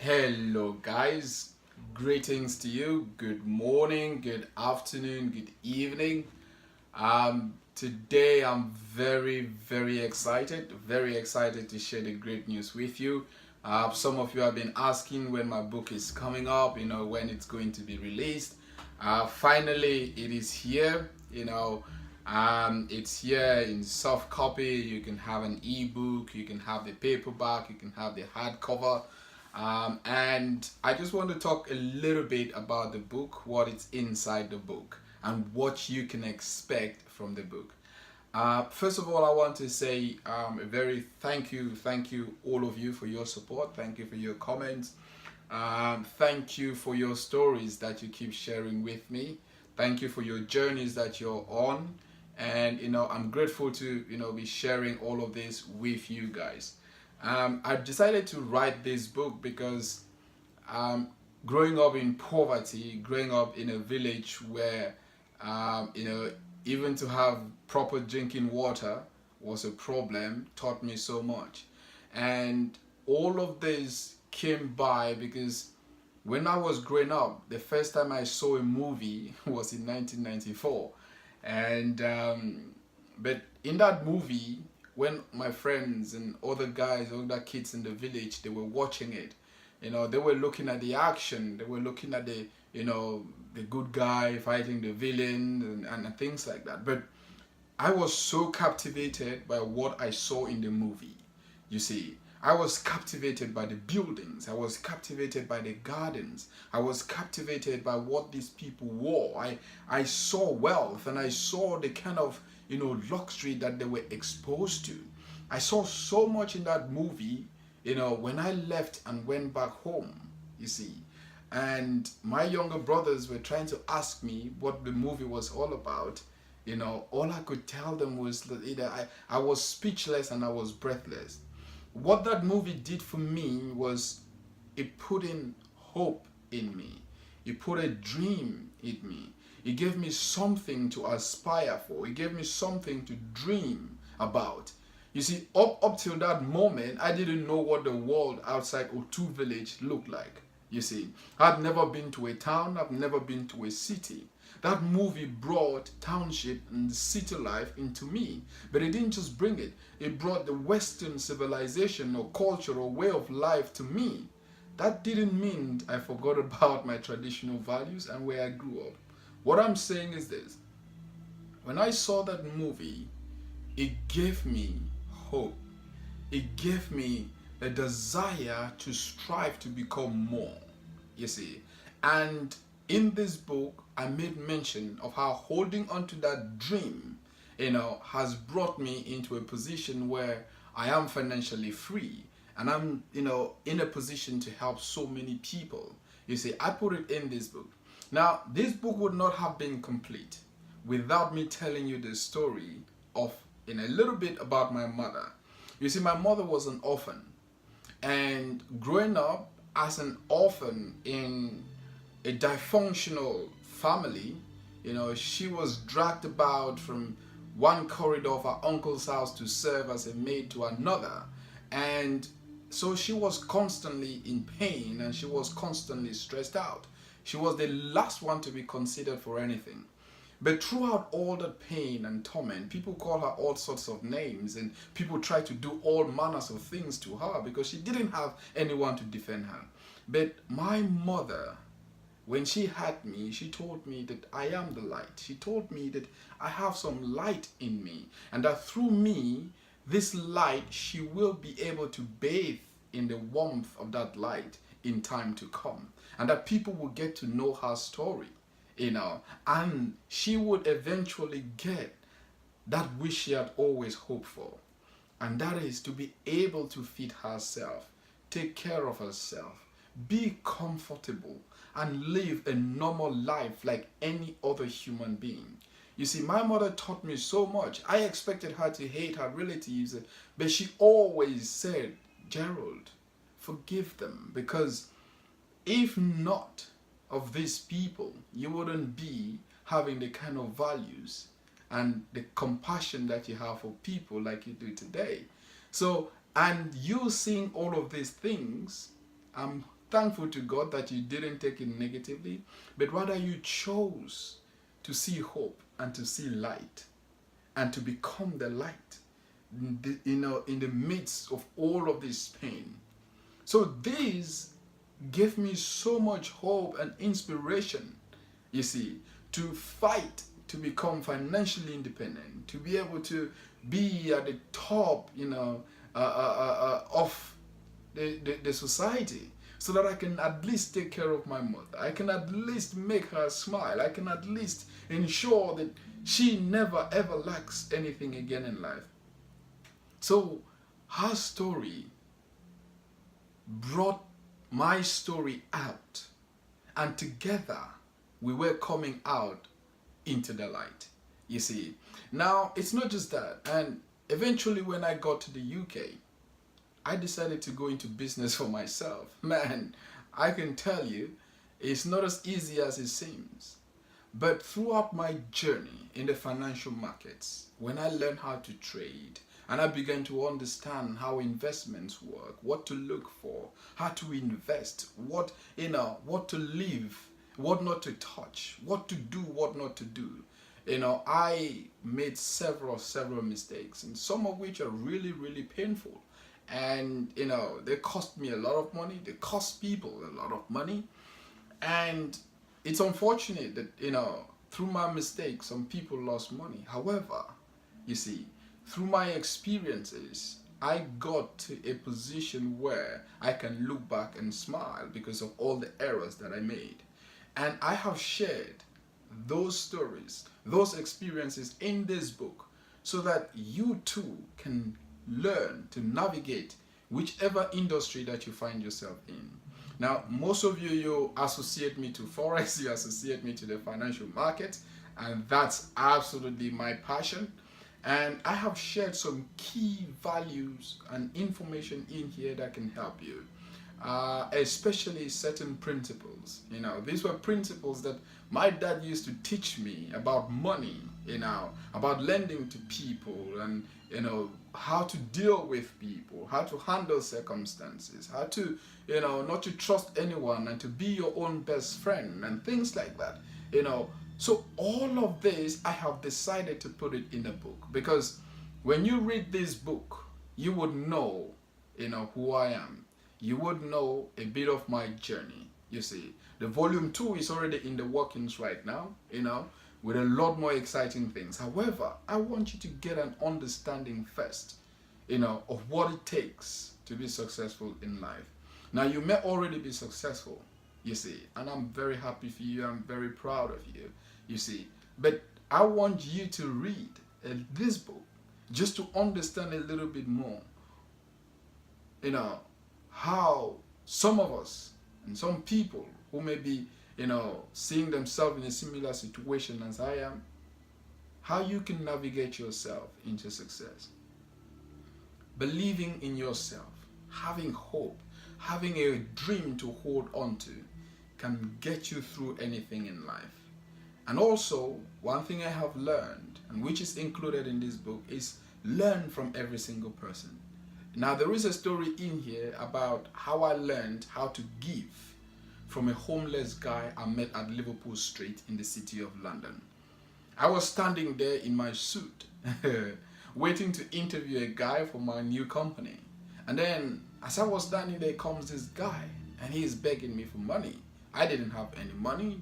Hello, guys. Greetings to you. Good morning, good afternoon, good evening. Today I'm very excited to share the great news with you. Some of you have been asking when my book is coming up, when it's going to be released. Finally, it is here. It's here in soft copy. You can have an ebook, you can have the paperback, you can have the hardcover. And I just want to talk a little bit about the book, what is inside the book, and what you can expect from the book. First of all, I want to say a very thank you, all of you, for your support. Thank you for your comments. Thank you for your stories that you keep sharing with me. Thank you for your journeys that you're on. And I'm grateful to be sharing all of this with you guys. I've decided to write this book because um, growing up in poverty, growing up in a village where um, you know even to have proper drinking water was a problem, taught me so much. And all of this came by because when I was growing up, the first time I saw a movie was in 1994. And but in that movie, when my friends and other guys, other kids in the village, they were watching it, they were looking at the action, they were looking at the good guy fighting the villain, and things like that. But I was so captivated by what I saw in the movie. You see, I was captivated by the buildings. I was captivated by the gardens. I was captivated by what these people wore. I saw wealth, and I saw the kind of luxury that they were exposed to. I saw so much in that movie, when I left and went back home, you see. And my younger brothers were trying to ask me what the movie was all about. All I could tell them was that either I was speechless and I was breathless. What that movie did for me was it put in hope in me. It put a dream in me. It gave me something to aspire for. It gave me something to dream about. You see, up till that moment, I didn't know what the world outside Otu village looked like. You see, I've never been to a town, I've never been to a city. That movie brought township and city life into me. But it didn't just bring it, it brought the Western civilization or culture or way of life to me. That didn't mean I forgot about my traditional values and where I grew up. What I'm saying is this: when I saw that movie, it gave me hope. It gave me a desire to strive to become more. You see, and in this book, I made mention of how holding on to that dream, has brought me into a position where I am financially free, and I'm, in a position to help so many people. You see, I put it in this book. Now, this book would not have been complete without me telling you the story of, in a little bit about my mother. You see, my mother was an orphan, and growing up as an orphan in a dysfunctional family, she was dragged about from one corridor of her uncle's house to serve as a maid to another. And so she was constantly in pain and she was constantly stressed out. She was the last one to be considered for anything. But throughout all that pain and torment, people call her all sorts of names, and people try to do all manners of things to her because she didn't have anyone to defend her. But my mother, when she had me, she told me that I am the light. She told me that I have some light in me, and that through me, this light, she will be able to bathe in the warmth of that light in time to come, and that people will get to know her story, and she would eventually get that which she had always hoped for, and that is to be able to feed herself, take care of herself, be comfortable, and live a normal life like any other human being. You see, my mother taught me so much. I expected her to hate her relatives, but she always said, Gerald, forgive them, because if not of these people, you wouldn't be having the kind of values and the compassion that you have for people like you do today. So, and you seeing all of these things, I'm thankful to God that you didn't take it negatively, but rather you chose to see hope and to see light and to become the light in the midst of all of this pain. So this gave me so much hope and inspiration, you see, to fight to become financially independent, to be able to be at the top, of the society, so that I can at least take care of my mother. I can at least make her smile. I can at least ensure that she never ever lacks anything again in life. So her story brought my story out, and together we were coming out into the light. You see, now it's not just that. And eventually, when I got to the UK, I decided to go into business for myself. Man, I can tell you, it's not as easy as it seems. But throughout my journey in the financial markets, when I learned how to trade and I began to understand how investments work, what to look for, how to invest, what to leave, what not to touch, what to do, what not to do. I made several mistakes, and some of which are really, really painful. And they cost me a lot of money. They cost people a lot of money. And it's unfortunate that through my mistakes some people lost money. However, you see, through my experiences, I got to a position where I can look back and smile because of all the errors that I made. And I have shared those stories, those experiences in this book, so that you too can learn to navigate whichever industry that you find yourself in. Now, most of you associate me to Forex, you associate me to the financial market, and that's absolutely my passion. And I have shared some key values and information in here that can help you, especially certain principles. These were principles that my dad used to teach me about money, about lending to people, and how to deal with people, how to handle circumstances, how to not to trust anyone and to be your own best friend and things like that. So all of this I have decided to put it in a book, because when you read this book, you would know who I am. You would know a bit of my journey. You see, the volume 2 is already in the workings right now, with a lot more exciting things. However, I want you to get an understanding first, of what it takes to be successful in life. Now, you may already be successful, you see, and I'm very happy for you. I'm very proud of you, you see. But I want you to read this book just to understand a little bit more, how some of us and some people who may be, seeing themselves in a similar situation as I am, how you can navigate yourself into success. Believing in yourself, having hope, having a dream to hold on to can get you through anything in life. And also, one thing I have learned, and which is included in this book, is learn from every single person. Now, there is a story in here about how I learned how to give from a homeless guy I met at Liverpool Street in the city of London. I was standing there in my suit, waiting to interview a guy for my new company. And then, as I was standing there, comes this guy, and he is begging me for money. I didn't have any money,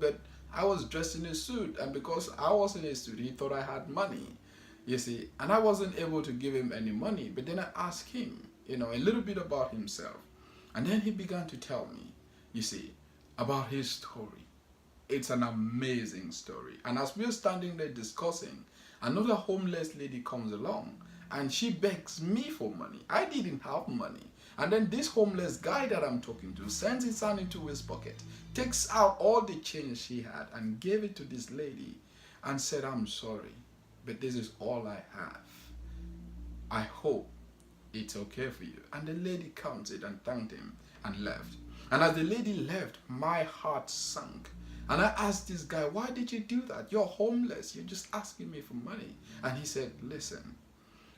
but I was dressed in a suit, and because I was in a suit, he thought I had money. You see, and I wasn't able to give him any money. But then I asked him, a little bit about himself. And then he began to tell me, you see, about his story. It's an amazing story. And as we're standing there discussing, another homeless lady comes along and she begs me for money. I didn't have money. And then this homeless guy that I'm talking to sends his hand into his pocket, takes out all the change he had and gave it to this lady and said, "I'm sorry, but this is all I have. I hope it's okay for you." And the lady counted and thanked him and left. And as the lady left, my heart sank. And I asked this guy, "Why did you do that? You're homeless. You're just asking me for money." And he said, "Listen,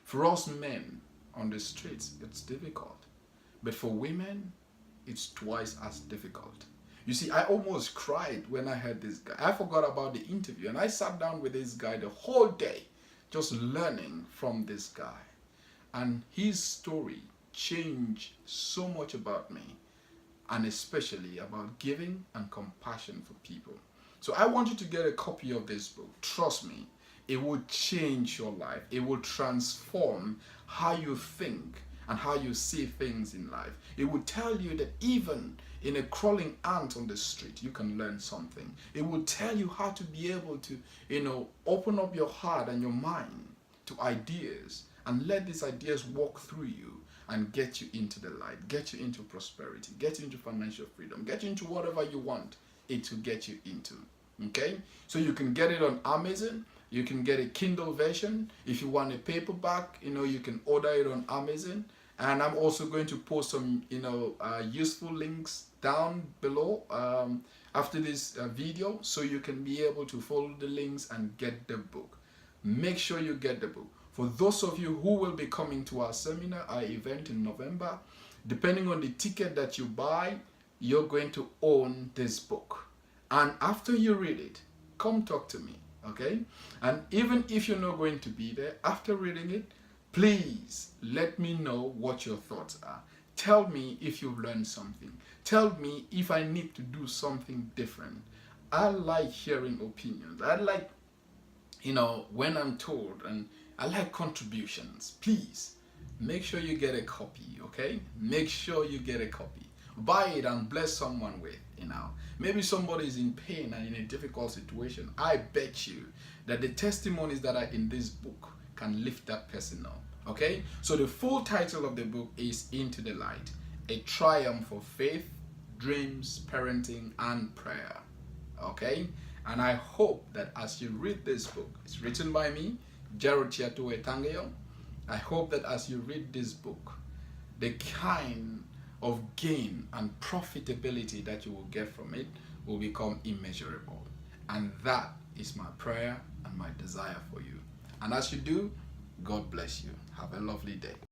for us men on the streets, it's difficult. But for women, it's twice as difficult. You see, I almost cried when I heard this guy. I forgot about the interview and I sat down with this guy the whole day just learning from this guy. And his story changed so much about me, and especially about giving and compassion for people. So I want you to get a copy of this book. Trust me, it will change your life. It will transform how you think and how you see things in life. It will tell you that even in a crawling ant on the street, you can learn something. It will tell you how to be able to, open up your heart and your mind to ideas and let these ideas walk through you and get you into the light, get you into prosperity, get you into financial freedom, get you into whatever you want it to get you into. Okay? So you can get it on Amazon. You can get a Kindle version. If you want a paperback, you can order it on Amazon. And I'm also going to post some, useful links down below after this video, so you can be able to follow the links and get the book. Make sure you get the book. For those of you who will be coming to our seminar, our event in November, depending on the ticket that you buy, you're going to own this book. And after you read it, come talk to me, okay? And even if you're not going to be there, after reading it, please let me know what your thoughts are. Tell me if you've learned something. Tell me if I need to do something different. I like hearing opinions. I like, when I'm told, and I like contributions. Please make sure you get a copy, okay? Make sure you get a copy. Buy it and bless someone with, Maybe somebody is in pain and in a difficult situation. I bet you that the testimonies that are in this book can lift that person up, okay? So the full title of the book is Into the Light, a triumph of faith, dreams, parenting, and prayer, okay? And I hope that as you read this book, it's written by me, Gerald Chiatue Tangeyo. I hope that as you read this book, the kind of gain and profitability that you will get from it will become immeasurable. And that is my prayer and my desire for you. And as you do, God bless you. Have a lovely day.